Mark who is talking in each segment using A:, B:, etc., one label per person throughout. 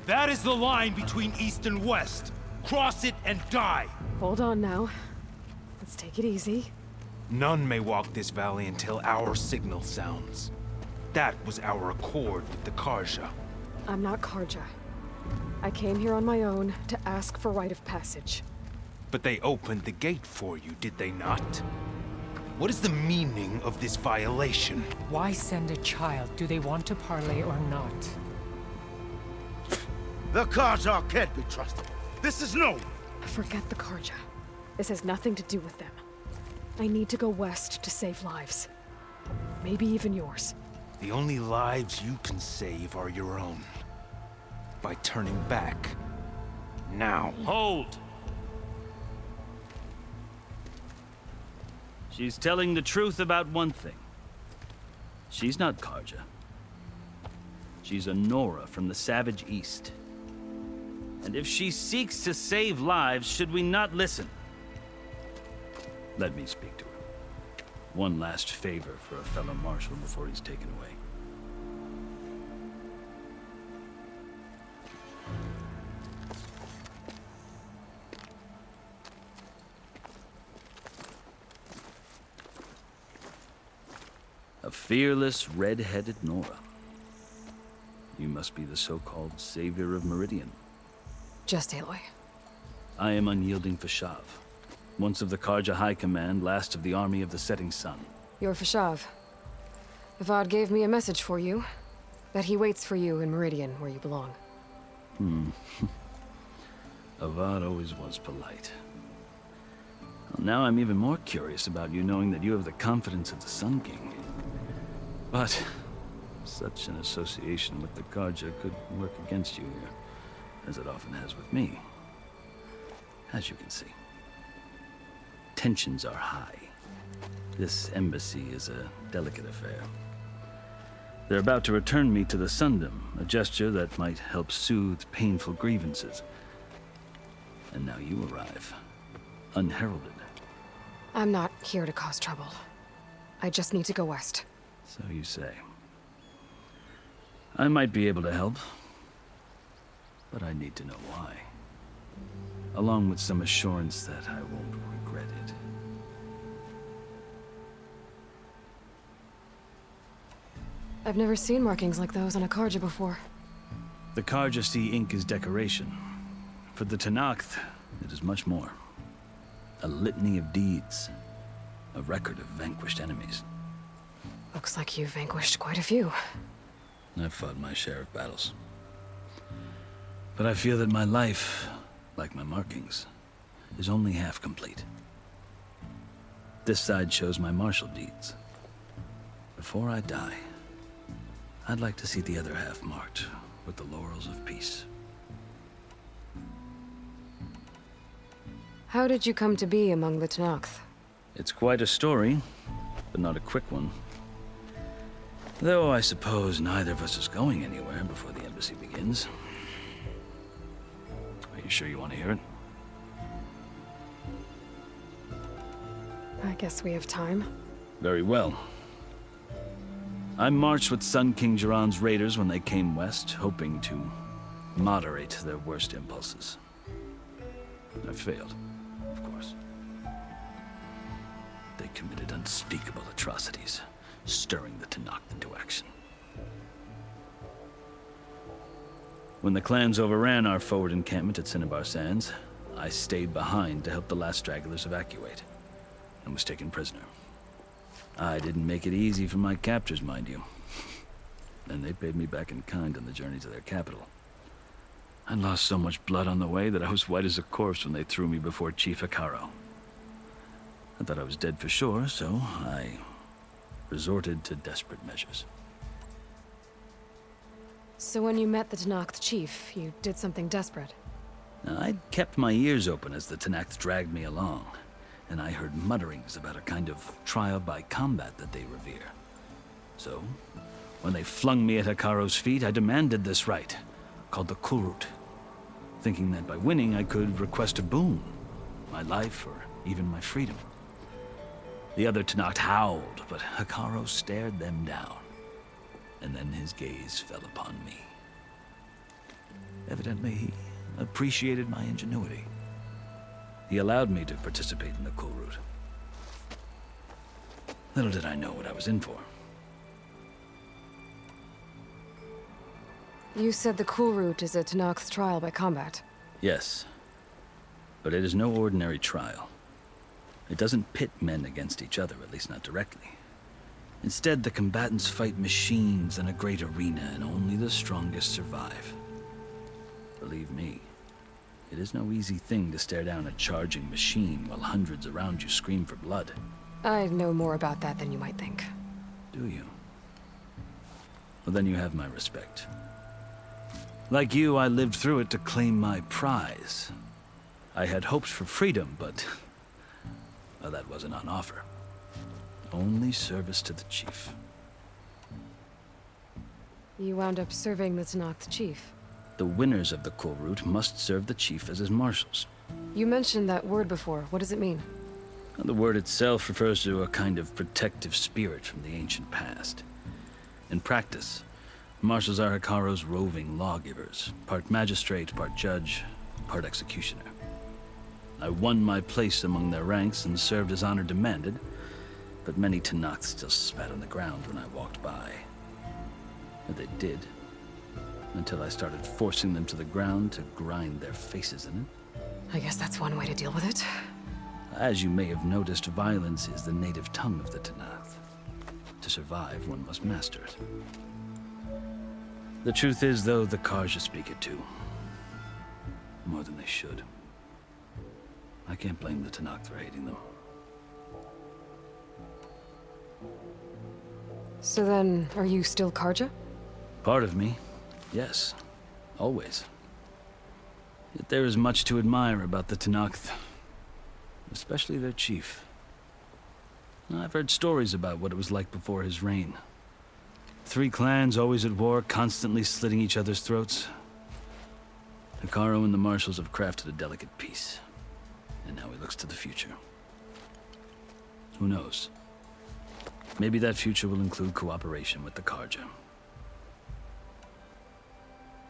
A: That is the line between East and West. Cross it and die.
B: Hold on now. Let's take it easy.
A: None may walk this valley until our signal sounds. That was our accord with the Karja.
B: I'm not Karja. I came here on my own to ask for rite of passage.
A: But they opened the gate for you, did they not? What is the meaning of this violation?
C: Why send a child? Do they want to parley or not?
D: The Karja can't be trusted. This is known.
B: Forget the Karja. This has nothing to do with them. I need to go west to save lives. Maybe even yours.
A: The only lives you can save are your own. By turning back. Now.
E: Hold! She's telling the truth about one thing. She's not Karja. She's a Nora from the Savage East. And if she seeks to save lives, should we not listen? Let me speak to her. One last favor for a fellow marshal before he's taken away. A fearless, red-headed Nora. You must be the so-called savior of Meridian.
B: Just Aloy.
E: I am unyielding Fashav, once of the Karja High Command, last of the army of the Setting Sun.
B: You're Fashav. Avad gave me a message for you. That he waits for you in Meridian, where you belong.
E: Avad always was polite. Well, now I'm even more curious about you knowing that you have the confidence of the Sun King. But such an association with the Karja could work against you here, as it often has with me. As you can see, tensions are high. This embassy is a delicate affair. They're about to return me to the Sundom, a gesture that might help soothe painful grievances. And now you arrive, unheralded.
B: I'm not here to cause trouble. I just need to go west.
E: So you say. I might be able to help, but I need to know why. Along with some assurance that I won't regret it.
B: I've never seen markings like those on a Karja before.
E: The Karja see ink as decoration. For the Tenakth, it is much more. A litany of deeds. A record of vanquished enemies.
B: Looks like you've vanquished quite a few.
E: I've fought my share of battles. But I feel that my life, like my markings, is only half complete. This side shows my martial deeds. Before I die, I'd like to see the other half marked with the laurels of peace.
B: How did you come to be among the Tenakth?
E: It's quite a story, but not a quick one. Though I suppose neither of us is going anywhere before the embassy begins. Are you sure you want to hear it?
B: I guess we have time.
E: Very well. I marched with Sun King Jiran's raiders when they came west, hoping to moderate their worst impulses. I failed, of course. They committed unspeakable atrocities, stirring the Tenakth into action. When the clans overran our forward encampment at Cinnabar Sands, I stayed behind to help the last stragglers evacuate, and was taken prisoner. I didn't make it easy for my captors, mind you. And they paid me back in kind on the journey to their capital. I lost so much blood on the way that I was white as a corpse when they threw me before Chief Hekaro. I thought I was dead for sure, so I resorted to desperate measures.
B: So when you met the Tenakth chief, you did something desperate?
E: Now, I'd kept my ears open as the Tenakth dragged me along, and I heard mutterings about a kind of trial by combat that they revere. So, when they flung me at Hekaro's feet, I demanded this rite, called the Kulrut, thinking that by winning I could request a boon, my life or even my freedom. The other Tenakth howled, but Hekaro stared them down, and then his gaze fell upon me.
A: Evidently, he appreciated my ingenuity.
E: He allowed me to participate in the cool route. Little did I know what I was in for.
B: You said the cool route is a Tenakth's trial by combat.
E: Yes, but it is no ordinary trial. It doesn't pit men against each other, at least not directly. Instead, the combatants fight machines in a great arena, and only the strongest survive. Believe me, it is no easy thing to stare down a charging machine while hundreds around you scream for blood.
B: I know more about that than you might think.
E: Do you? Well, then you have my respect. Like you, I lived through it to claim my prize. I had hopes for freedom, but well, that wasn't on offer. Only service to the chief.
B: You wound up serving the Tenakth chief.
E: The winners of the cool route must serve the chief as his marshals.
B: You mentioned that word before. What does it mean?
E: The word itself refers to a kind of protective spirit from the ancient past. In practice, marshals are Hekaro's roving lawgivers, part magistrate, part judge, part executioner. I won my place among their ranks and served as honor demanded, but many Tenakths still spat on the ground when I walked by. And they did, until I started forcing them to the ground to grind their faces in it.
B: I guess that's one way to deal with it.
E: As you may have noticed, violence is the native tongue of the Tenakth. To survive, one must master it. The truth is, though, the Karja speak it too. More than they should. I can't blame the Tenakth for hating them.
B: So then, are you still Karja?
E: Part of me, yes. Always. Yet there is much to admire about the Tenakth. Especially their chief. I've heard stories about what it was like before his reign. 3 clans always at war, constantly slitting each other's throats. Hekaro and the marshals have crafted a delicate peace. And now he looks to the future. Who knows? Maybe that future will include cooperation with the Karja.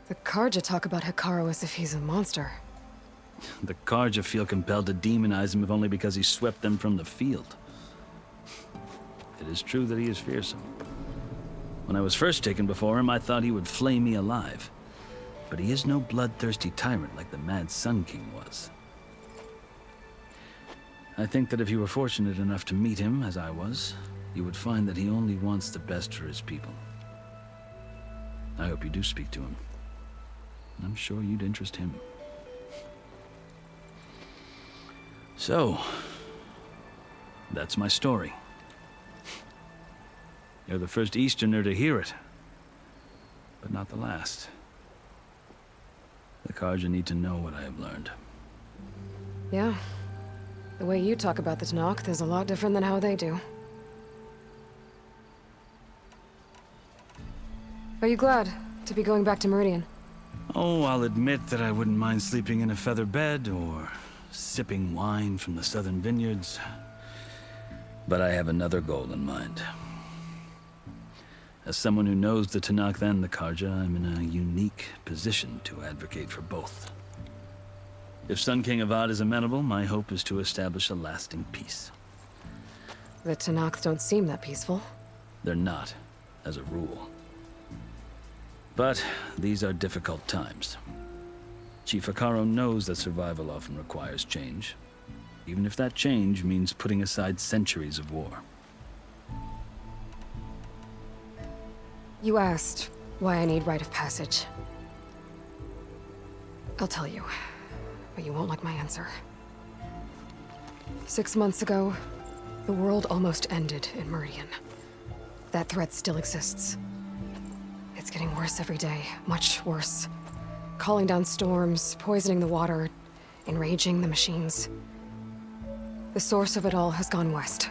B: The Karja talk about Hekaro as if he's a monster.
E: The Karja feel compelled to demonize him if only because he swept them from the field. It is true that he is fearsome. When I was first taken before him, I thought he would flay me alive. But he is no bloodthirsty tyrant like the Mad Sun King was. I think that if you were fortunate enough to meet him, as I was, you would find that he only wants the best for his people. I hope you do speak to him. I'm sure you'd interest him. So, that's my story. You're the first Easterner to hear it, but not the last. The Karja need to know what I have learned.
B: Yeah. The way you talk about the Tenakth is a lot different than how they do. Are you glad to be going back to Meridian?
E: Oh, I'll admit that I wouldn't mind sleeping in a feather bed or sipping wine from the southern vineyards. But I have another goal in mind. As someone who knows the Tenakth and the Karja, I'm in a unique position to advocate for both. If Sun King Avad is amenable, my hope is to establish a lasting peace.
B: The Tenakth don't seem that peaceful.
E: They're not, as a rule. But these are difficult times. Chief Hekaro knows that survival often requires change, even if that change means putting aside centuries of war.
B: You asked why I need rite of passage. I'll tell you, but you won't like my answer. 6 months ago, the world almost ended in Meridian. That threat still exists. It's getting worse every day, much worse. Calling down storms, poisoning the water, enraging the machines. The source of it all has gone west,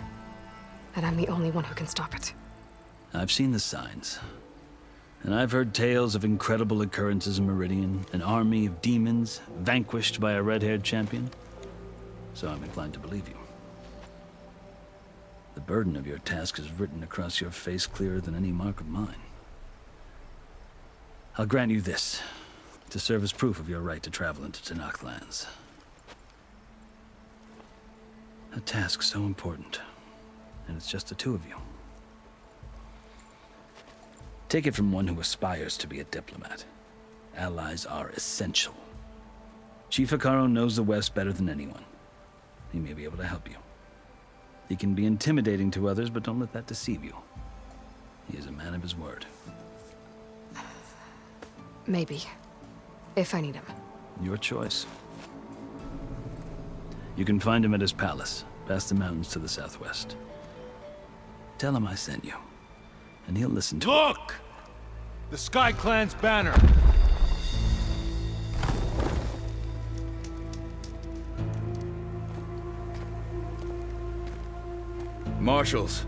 B: and I'm the only one who can stop it.
E: I've seen the signs. And I've heard tales of incredible occurrences in Meridian, an army of demons vanquished by a red-haired champion. So I'm inclined to believe you. The burden of your task is written across your face clearer than any mark of mine. I'll grant you this. to serve as proof of your right to travel into Tanakh lands. A task so important, and it's just the two of you. Take it from one who aspires to be a diplomat. Allies are essential. Chief Hikaru knows the West better than anyone. He may be able to help you. He can be intimidating to others, but don't let that deceive you. He is a man of his word.
B: Maybe. If I need him.
E: Your choice. You can find him at his palace, past the mountains to the southwest. Tell him I sent you, and he'll listen to it.
A: Look! The Sky Clan's banner.
F: Marshals.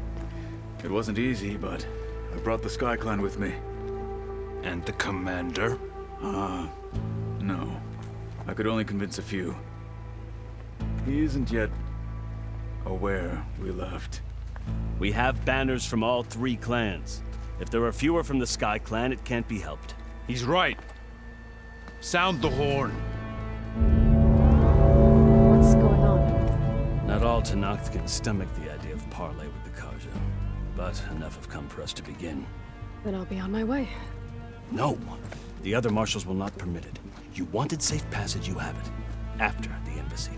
F: It wasn't easy, but I brought the Sky Clan with me.
A: And the commander?
F: No. I could only convince a few. He isn't yet aware we left.
G: We have banners from all 3 clans. If there are fewer from the Sky Clan, it can't be helped.
A: He's right. Sound the horn.
B: What's going on?
E: Not all Tanakh can stomach the idea of parley with the Karja, but enough have come for us to begin.
B: Then I'll be on my way.
G: No! The other marshals will not permit it. You wanted safe passage, you have it. After the embassy.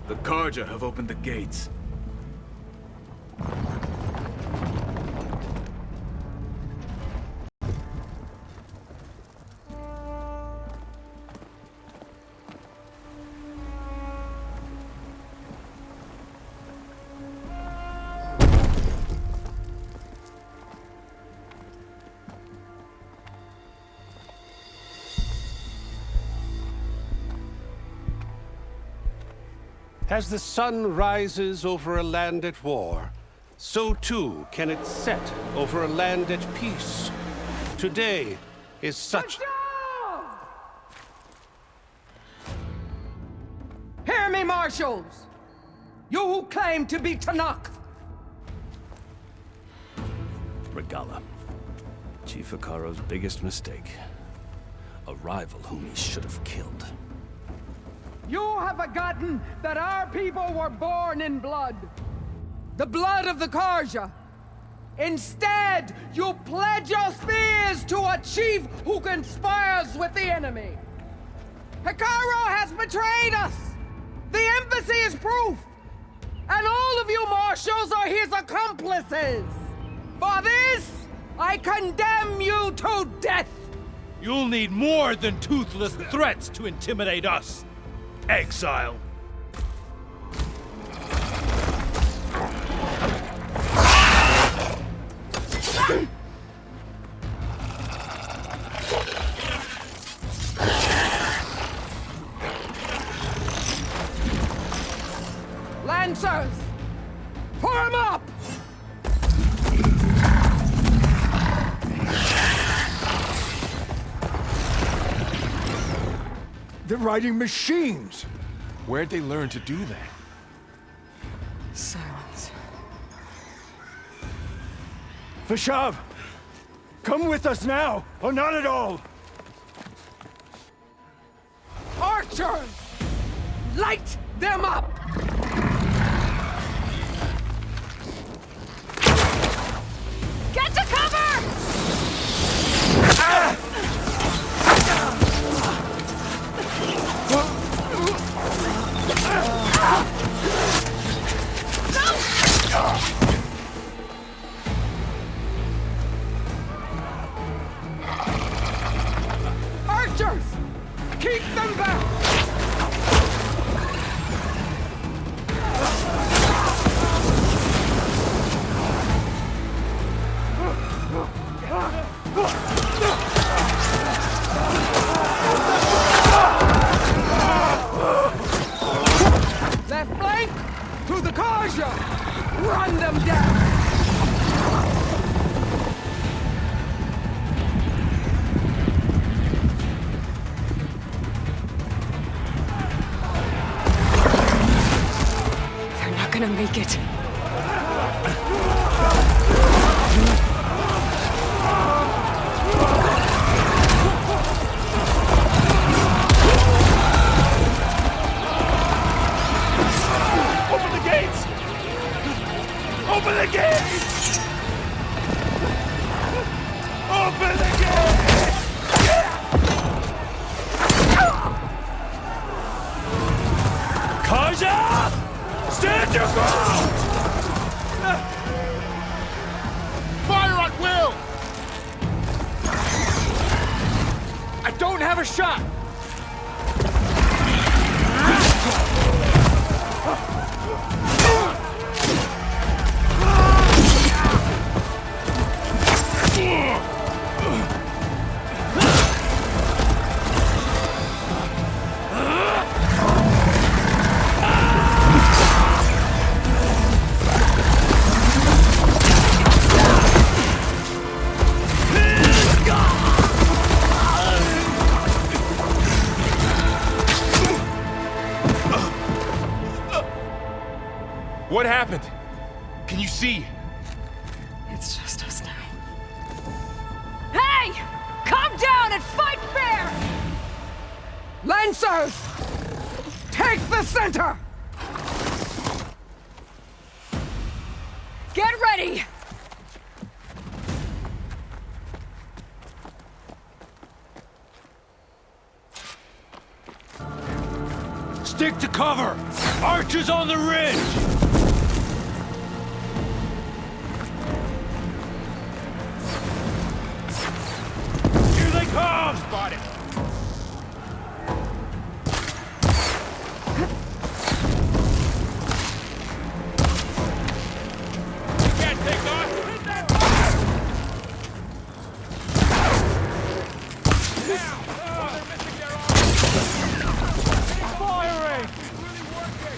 F: The Karja have opened the gates.
H: As the sun rises over a land at war, so too can it set over a land at peace. Today is such...
C: Hear me, marshals! You who claim to be Tanakh!
G: Regala. Chief Hikaru's biggest mistake. A rival whom he should have killed.
C: You have forgotten that our people were born in blood. The blood of the Karja. Instead, you pledge your spears to a chief who conspires with the enemy. Hikaru has betrayed us. The embassy is proof. And all of you marshals are his accomplices. For this, I condemn you to death.
A: You'll need more than toothless threats to intimidate us. Exile.
C: Lancers, form up!
D: They're riding machines! Where'd they learn to do that?
B: Silence.
D: Vashav! Come with us now, or not at all!
C: Archers! Light them up!
B: Get to cover!
C: Archers! Keep them back! Left flank! To the Karja! Run them down!
B: it.
D: Open the gates! Open the gates! Open the gates!
E: Karja! Stand your ground!
D: Fire at will! I don't have a shot! What happened? Can you see?
B: It's just us now.
C: Hey! Calm down and fight fair! Lancers! Take the center! Get ready!
A: Stick to cover! Archers on the ridge! Here they come! Spot it! Can't take off! Hit that now! They're missing their arms! Firing! It's really working!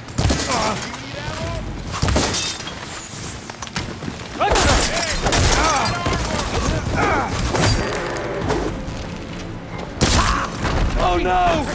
A: Oh no!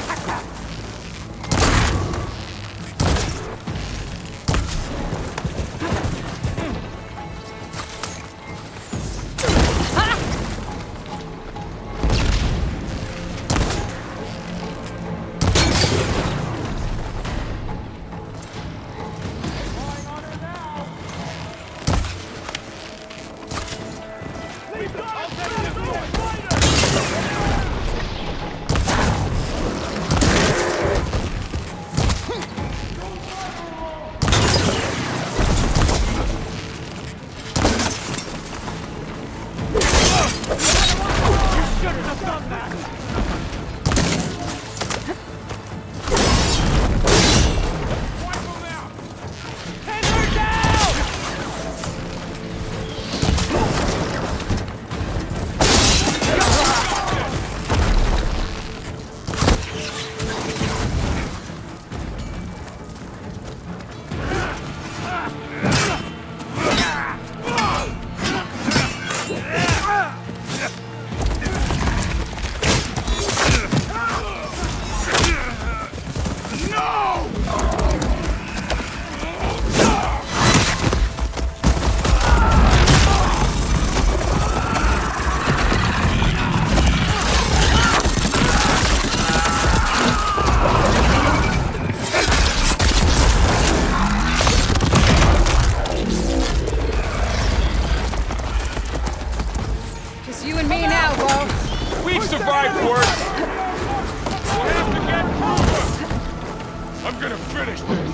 D: We've survived worse! We have to get cover! I'm gonna finish this!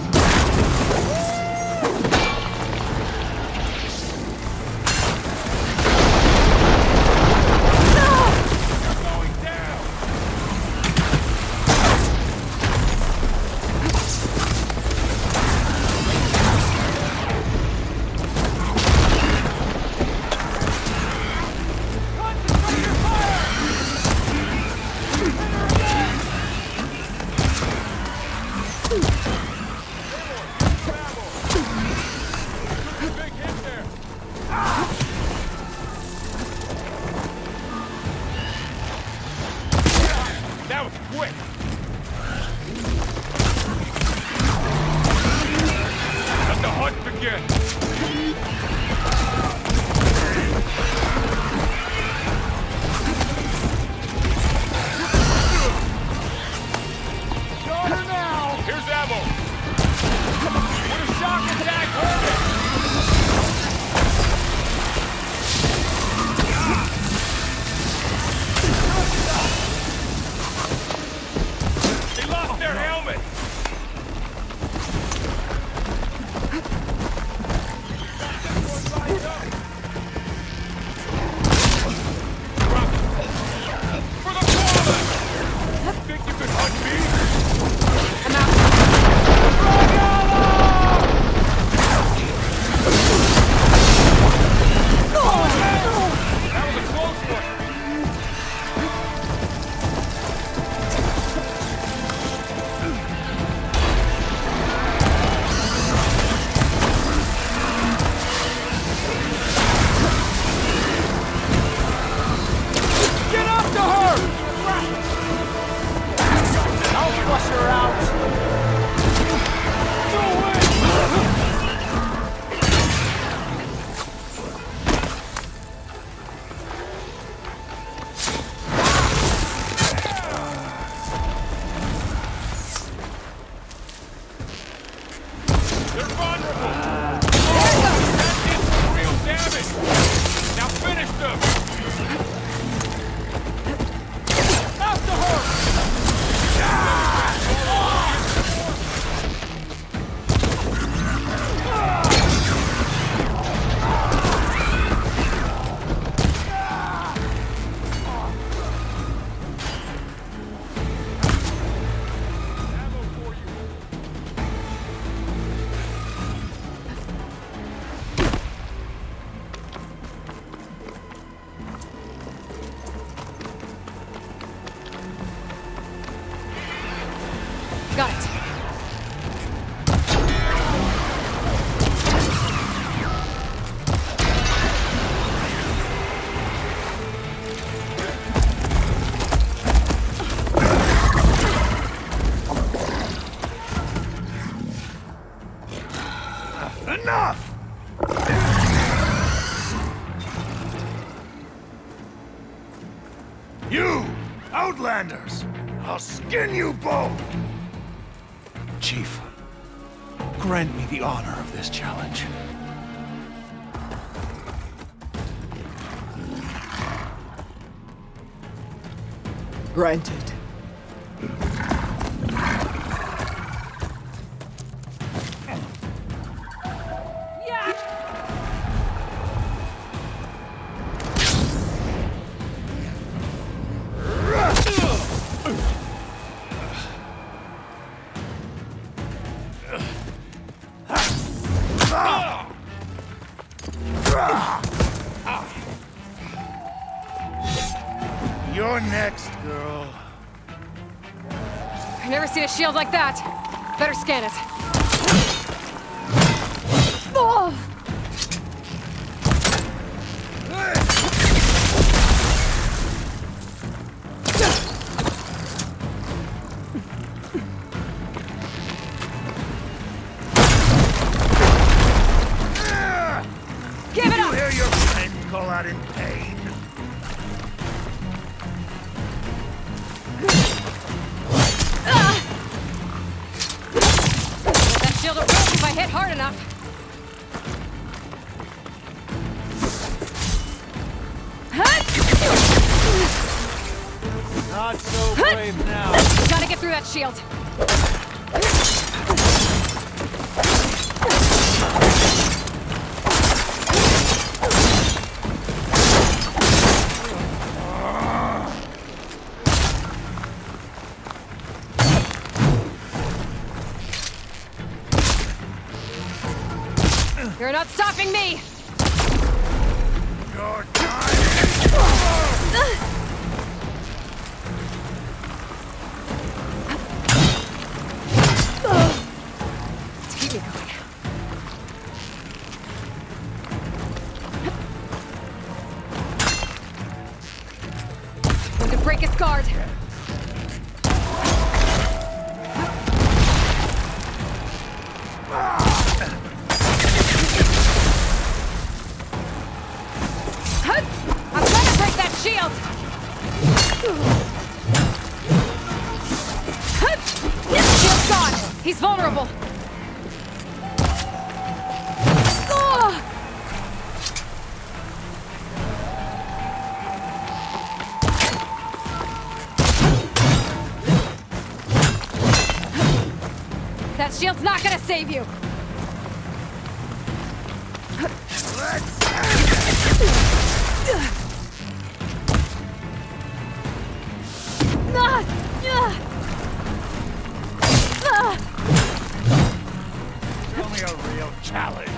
B: Got it.
A: Enough! You, Outlanders! I'll skin you both! Chief, grant me the honor of this challenge.
C: Granted.
A: You're next, girl.
B: I've never seen a shield like that. Better scan it. Oh! Give it
A: You
B: up!
A: hear your friend call out in pain?
B: That shield will break if I hit hard enough.
A: Not so brave now.
B: Gotta get through that shield. You're not stopping me!
A: Your time is over!
B: Let's keep me going. Going to break his guard. I'm trying to break that shield! Shield's gone! He's vulnerable! That shield's not gonna save you!
A: Only a real challenge.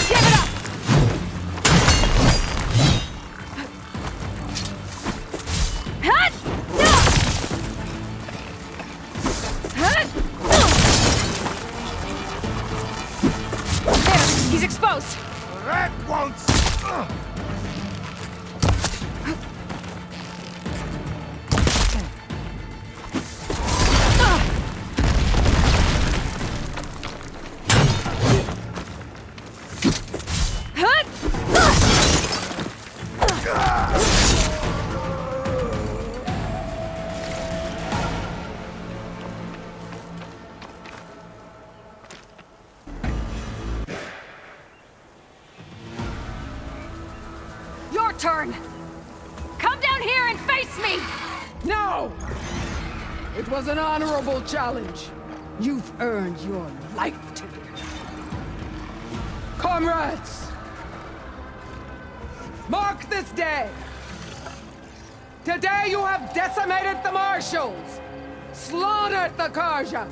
B: Give it up! There, he's exposed.
A: That won't...
B: Your turn! Come down here and face me!
C: No! It was an honorable challenge. You've earned your life today. Comrades! Mark this day! Today you have decimated the Marshals! Slaughtered the Karja!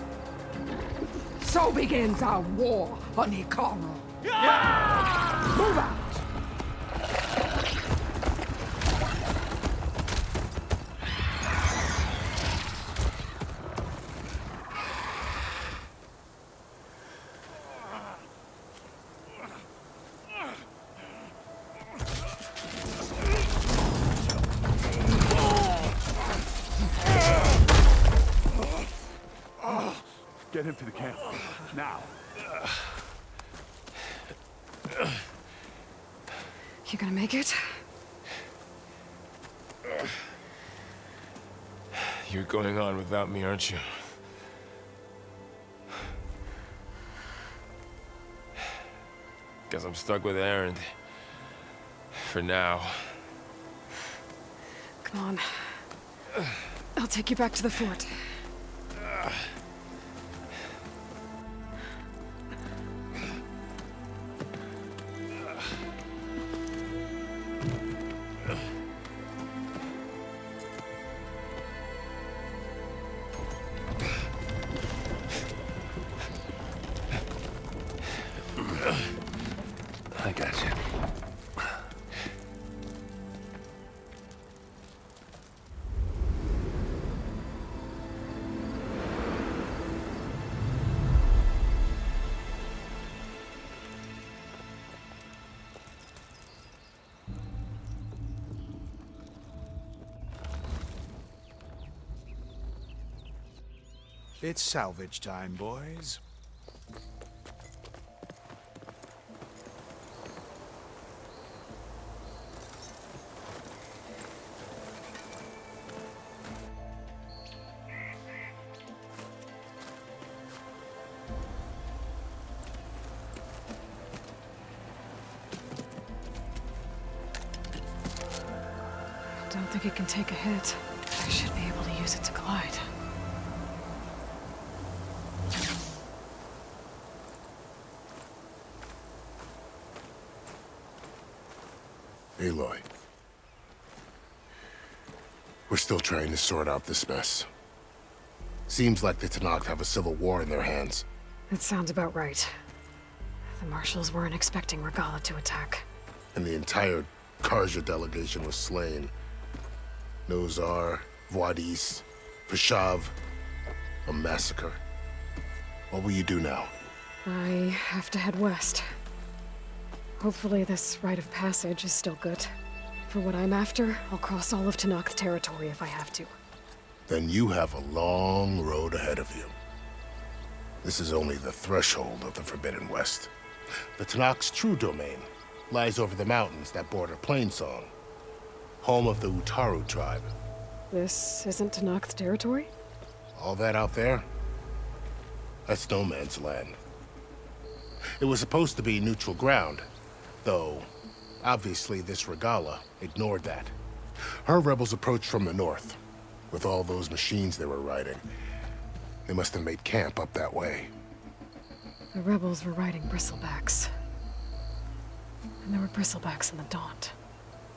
C: So begins our war on Hikaru. Move out!
D: get him to the camp. Now.
B: You gonna make it?
I: You're going on without me, aren't you? Guess I'm stuck with Erend. For now.
B: Come on. I'll take you back to the fort.
G: I got you.
A: It's salvage time, boys.
B: Don't think it can take a hit. I should be able to use it to glide.
J: Aloy. We're still trying to sort out this mess. Seems like the Tenakth have a civil war in their hands.
B: That sounds about right. The marshals weren't expecting Regala to attack.
J: And the entire Karja delegation was slain. Nozar, Voidis, Vashav. A massacre. What will you do now?
B: I have to head west. Hopefully this rite of passage is still good. For what I'm after, I'll cross all of Tenakth territory if I have to.
J: Then you have a long road ahead of you. This is only the threshold of the Forbidden West. The Tenakth's true domain lies over the mountains that border Plainsong, home of the Utaru tribe.
B: This isn't Tenakth territory?
J: All that out there? That's no man's land. It was supposed to be neutral ground, though obviously this Regala ignored that. Her rebels approached from the north, with all those machines they were riding. They must have made camp up that way.
B: The rebels were riding bristlebacks. And there were bristlebacks in the Daunt.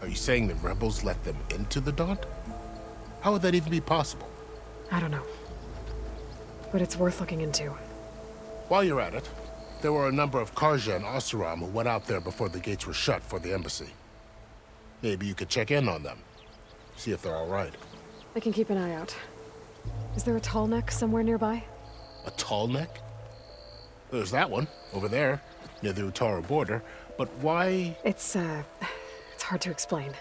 J: Are you saying the rebels let them into the Daunt? How would that even be possible?
B: I don't know. But it's worth looking into.
J: While you're at it, there were a number of Karja and Oseram who went out there before the gates were shut for the embassy. Maybe you could check in on them. See if they're all right.
B: I can keep an eye out. Is there a tall neck somewhere nearby?
J: A tall neck? There's that one, over there, near the Utaru border. But why?
B: It's hard to explain.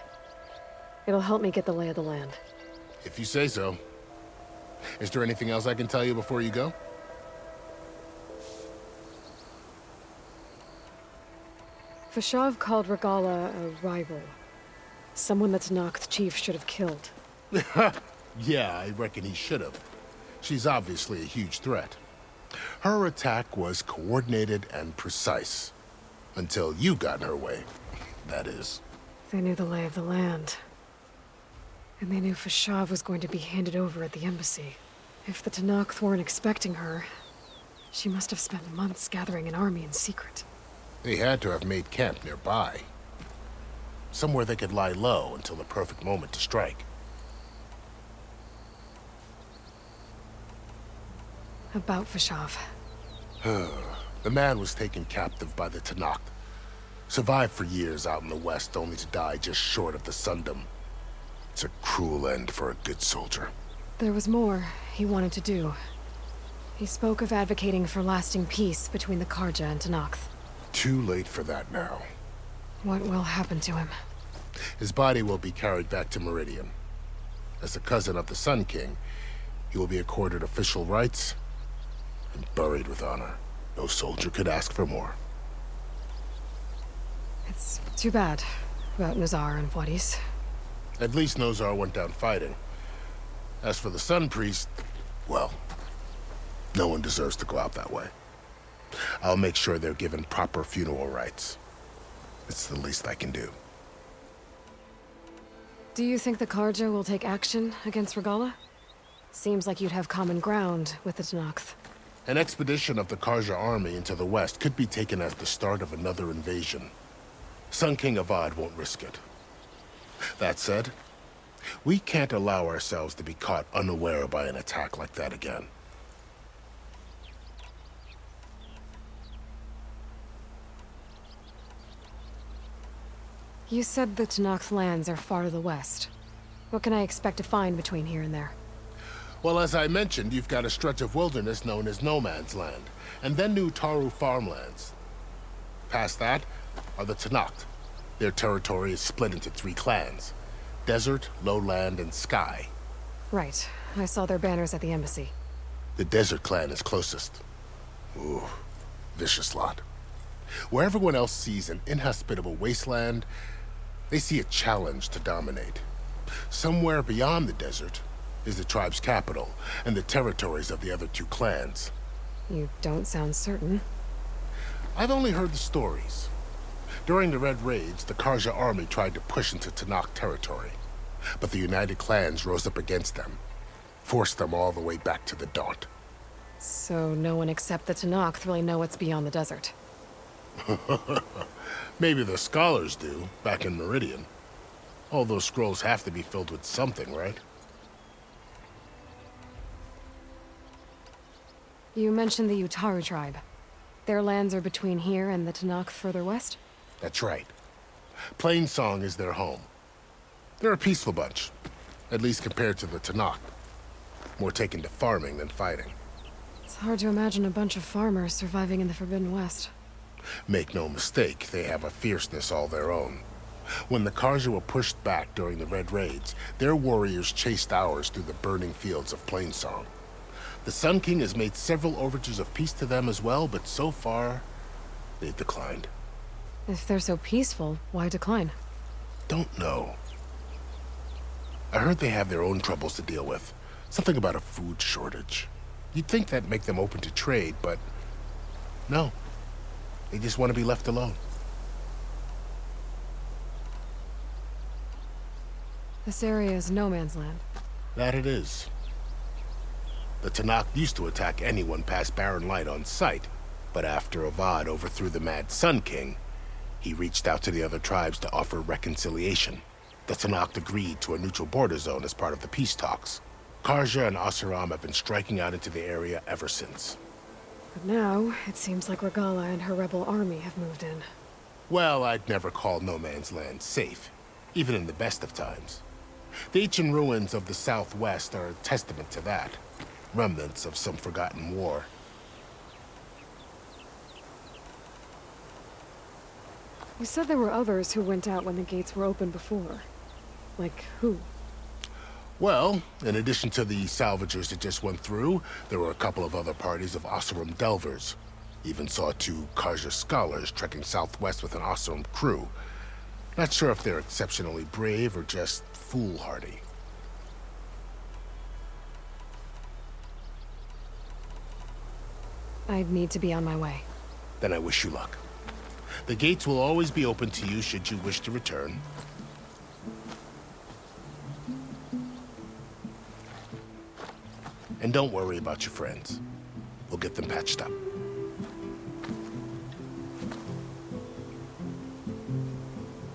B: It'll help me get the lay of the land.
J: If you say so. Is there anything else I can tell you before you go?
B: Vashav called Regala a rival. Someone that Tenakth chief should have killed.
J: Yeah, I reckon he should have. She's obviously a huge threat. Her attack was coordinated and precise. Until you got in her way, that is.
B: They knew the lay of the land. And they knew Vashav was going to be handed over at the embassy. If the Tenakth weren't expecting her, she must have spent months gathering an army in secret.
J: They had to have made camp nearby. Somewhere they could lie low until the perfect moment to strike.
B: About Vashav.
J: The man was taken captive by the Tenakth. Survived for years out in the west, only to die just short of the Sundom. It's a cruel end for a good soldier.
B: There was more he wanted to do. He spoke of advocating for lasting peace between the Karja and Tenakth.
J: Too late for that now.
B: What will happen to him?
J: His body will be carried back to Meridian. As a cousin of the Sun King, he will be accorded official rights and buried with honor. No soldier could ask for more.
B: It's too bad about Nazar and Wadis.
J: At least Nozar went down fighting. As for the Sun Priest, well, no one deserves to go out that way. I'll make sure they're given proper funeral rites. It's the least I can do.
B: Do you think the Karja will take action against Regala? Seems like you'd have common ground with the Tenakth.
J: An expedition of the Karja army into the west could be taken as the start of another invasion. Sun King Avad won't risk it. That said, we can't allow ourselves to be caught unaware by an attack like that again.
B: You said the Tenakth lands are far to the west. What can I expect to find between here and there?
J: Well, as I mentioned, you've got a stretch of wilderness known as No Man's Land, and then new Taru farmlands. Past that are the Tenakth. Their territory is split into 3 clans: Desert, Lowland, and Sky.
B: Right. I saw their banners at the embassy.
J: The Desert clan is closest. Ooh, vicious lot. Where everyone else sees an inhospitable wasteland, they see a challenge to dominate. Somewhere beyond the desert is the tribe's capital and the territories of the other 2 clans.
B: You don't sound certain.
J: I've only heard the stories. During the Red Raids, the Karja army tried to push into Tenakth territory, but the United Clans rose up against them, forced them all the way back to the Daunt.
B: So no one except the Tenakth really know what's beyond the desert.
J: Maybe the scholars do, back in Meridian. All those scrolls have to be filled with something, right?
B: You mentioned the Utaru tribe. Their lands are between here and the Tenakth further west?
J: That's right. Plainsong is their home. They're a peaceful bunch, at least compared to the Tenakth. More taken to farming than fighting.
B: It's hard to imagine a bunch of farmers surviving in the Forbidden West.
J: Make no mistake, they have a fierceness all their own. When the Karja were pushed back during the Red Raids, their warriors chased ours through the burning fields of Plainsong. The Sun King has made several overtures of peace to them as well, but so far, they've declined.
B: If they're so peaceful, why decline?
J: Don't know. I heard they have their own troubles to deal with. Something about a food shortage. You'd think that'd make them open to trade, but no. They just want to be left alone.
B: This area is no man's land.
J: That it is. The Tenakth used to attack anyone past Barren Light on sight, but after Avad overthrew the Mad Sun King, he reached out to the other tribes to offer reconciliation. The Tenakth agreed to a neutral border zone as part of the peace talks. Karja and Oseram have been striking out into the area ever since.
B: But now, it seems like Regala and her rebel army have moved in.
J: Well, I'd never call No Man's Land safe, even in the best of times. The ancient ruins of the Southwest are a testament to that. Remnants of some forgotten war.
B: You said there were others who went out when the gates were open before. Like who?
J: Well, in addition to the salvagers that just went through, there were a couple of other parties of Oseram delvers. Even saw 2 Karja scholars trekking southwest with an Oseram crew. Not sure if they're exceptionally brave or just foolhardy.
B: I'd need to be on my way.
J: Then I wish you luck. The gates will always be open to you should you wish to return. And don't worry about your friends. We'll get them patched up.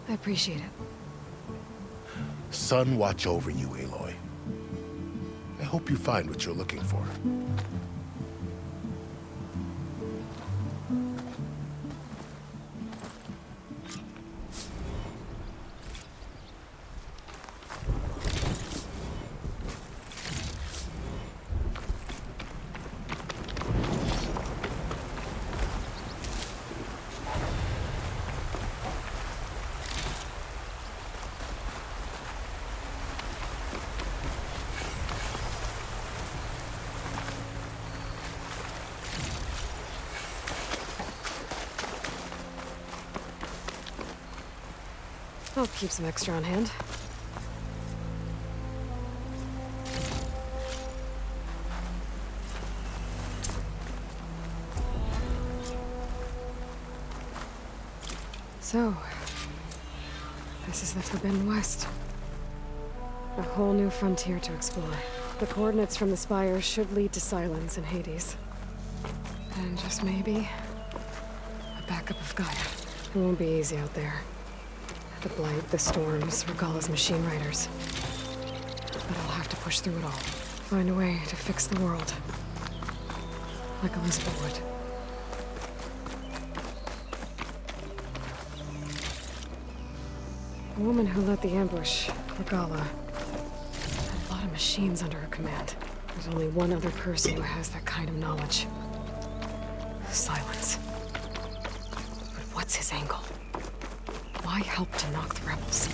B: I appreciate it.
J: Sun watch over you, Aloy. I hope you find what you're looking for.
B: I'll keep some extra on hand. So, this is the Forbidden West. A whole new frontier to explore. The coordinates from the spires should lead to Silence in Hades. And just maybe, a backup of Gaia. It won't be easy out there. The Blight, the Storms, Regalla's machine riders. But I'll have to push through it all. Find a way to fix the world. Like Elizabeth would. The woman who led the ambush, Regalla, had a lot of machines under her command. There's only one other person who has that kind of knowledge. Silence. But what's his angle? Why help to knock the rebels?